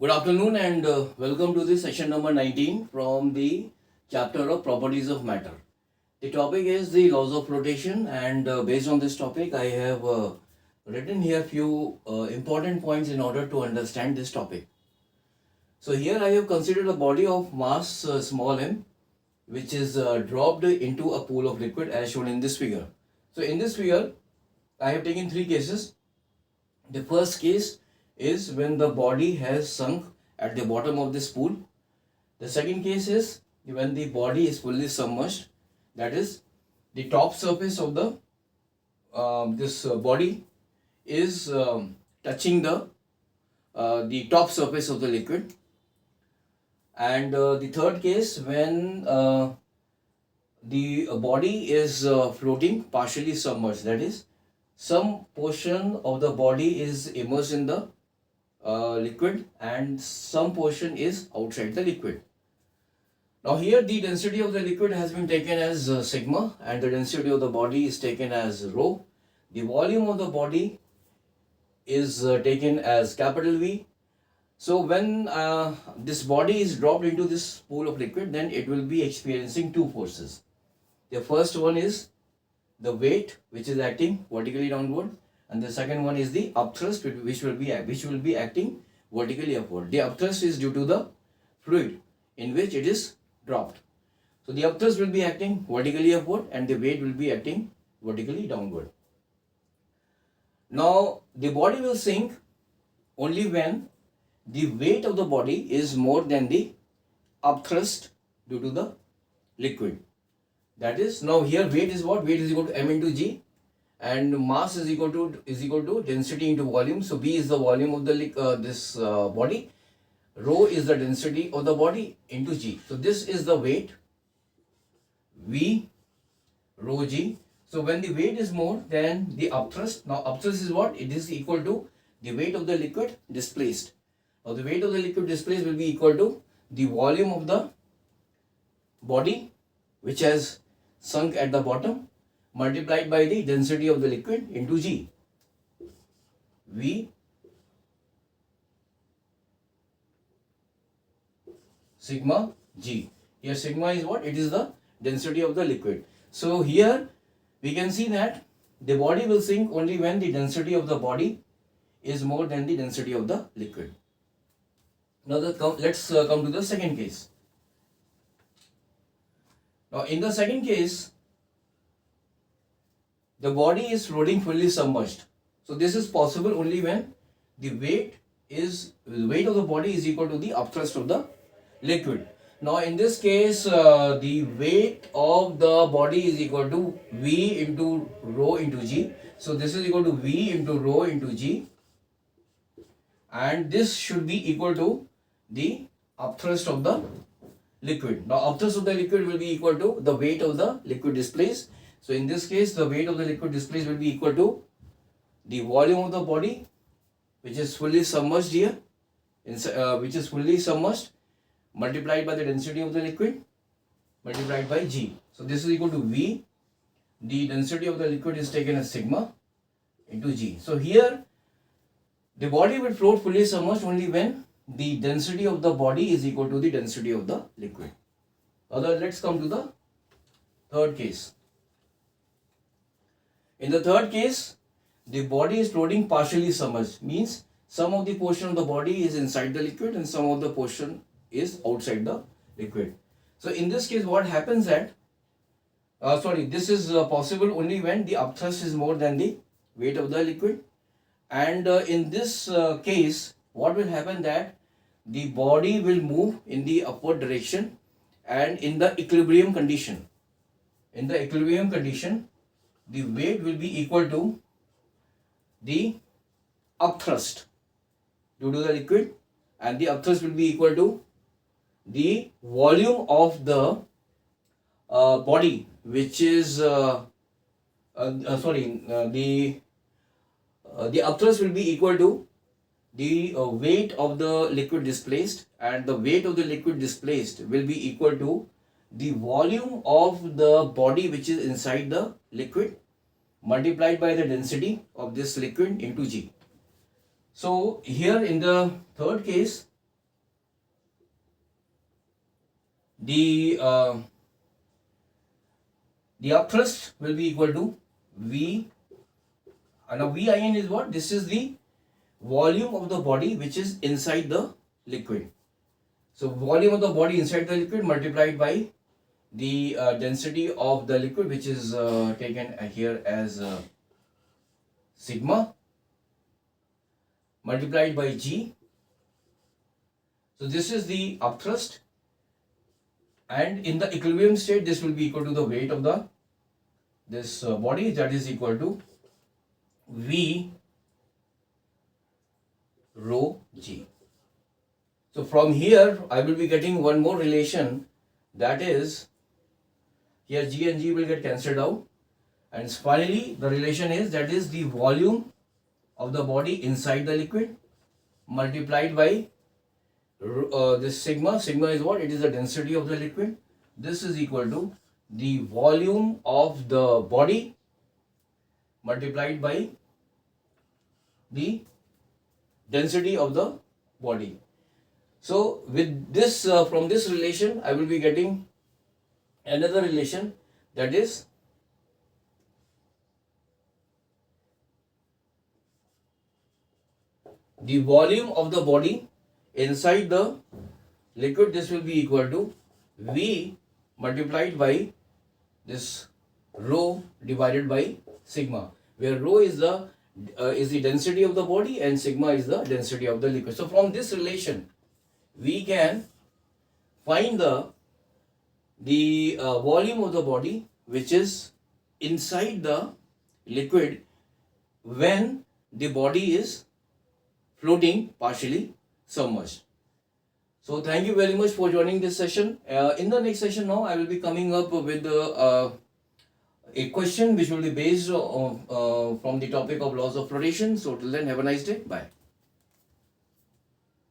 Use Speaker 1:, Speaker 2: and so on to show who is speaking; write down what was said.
Speaker 1: Good afternoon and welcome to this session number 19 from the chapter of properties of matter. The topic is the laws of rotation, and based on this topic I have written here few important points in order to understand this topic. So here I have considered a body of mass small m which is dropped into a pool of liquid as shown in this figure. So in this figure I have taken three cases. The first case is when the body has sunk at the bottom of this pool. The second case is when the body is fully submerged, that is the top surface of the this body is touching the top surface of the liquid. And the third case when the body is floating partially submerged, that is some portion of the body is immersed in the liquid and some portion is outside the liquid. Now here the density of the liquid has been taken as sigma and the density of the body is taken as rho. The volume of the body is taken as capital V. So when this body is dropped into this pool of liquid, then it will be experiencing two forces. The first one is the weight which is acting vertically downward, and the second one is the upthrust which will be acting vertically upward. The upthrust is due to the fluid in which it is dropped. So the upthrust will be acting vertically upward and the weight will be acting vertically downward. Now the body will sink only when the weight of the body is more than the upthrust due to the liquid. That is, now here weight is what? Weight is equal to m into g, and mass is equal to density into volume. So V is the volume of the body, rho is the density of the body into g. So this is the weight V rho g. So when the weight is more than the upthrust, now upthrust is what? It is equal to the weight of the liquid displaced. Now the weight of the liquid displaced will be equal to the volume of the body which has sunk at the bottom multiplied by the density of the liquid into g. V sigma g. Here sigma is what? It is the density of the liquid. So here we can see that the body will sink only when the density of the body is more than the density of the liquid. Now let's come to the second case. Now in the second case, the body is floating fully submerged. So this is possible only when the weight of the body is equal to the upthrust of the liquid. Now in this case, the weight of the body is equal to V into rho into G. So this is equal to V into rho into G, and this should be equal to the upthrust of the liquid. Now upthrust of the liquid will be equal to the weight of the liquid displaced. So in this case, the weight of the liquid displaced will be equal to the volume of the body which is fully submerged here, which is fully submerged, multiplied by the density of the liquid multiplied by G. So this is equal to V. The density of the liquid is taken as sigma into G. So here the body will float fully submerged only when the density of the body is equal to the density of the liquid. Now let's come to the third case. In the third case, the body is floating partially submerged, means some of the portion of the body is inside the liquid and some of the portion is outside the liquid. So in this case, what happens that, this is possible only when the upthrust is more than the weight of the liquid. And in this case, what will happen that the body will move in the upward direction and in the equilibrium condition. In the equilibrium condition, the weight will be equal to the upthrust due to the liquid, and the upthrust will be equal to the volume of the body which is the upthrust will be equal to the weight of the liquid displaced, and the weight of the liquid displaced will be equal to the volume of the body which is inside the liquid multiplied by the density of this liquid into G. So here in the third case, the upthrust will be equal to V. Now VIN is what? This is the volume of the body which is inside the liquid. So volume of the body inside the liquid multiplied by the density of the liquid, which is taken here as sigma, multiplied by G. So this is the upthrust, and in the equilibrium state this will be equal to the weight of this body, that is equal to V rho G. So from here I will be getting one more relation, that is, here G and G will get cancelled out, and finally the relation is, that is the volume of the body inside the liquid multiplied by this sigma. Sigma is what? It is the density of the liquid. This is equal to the volume of the body multiplied by the density of the body. So with this, from this relation I will be getting another relation, that is the volume of the body inside the liquid. This will be equal to V multiplied by this rho divided by sigma, where rho is the density of the body and sigma is the density of the liquid. So from this relation we can find the volume of the body which is inside the liquid when the body is floating partially submerged. So thank you very much for joining this session. In the next session now I will be coming up with a question which will be based from the topic of laws of flotation. So till then, have a nice day. Bye.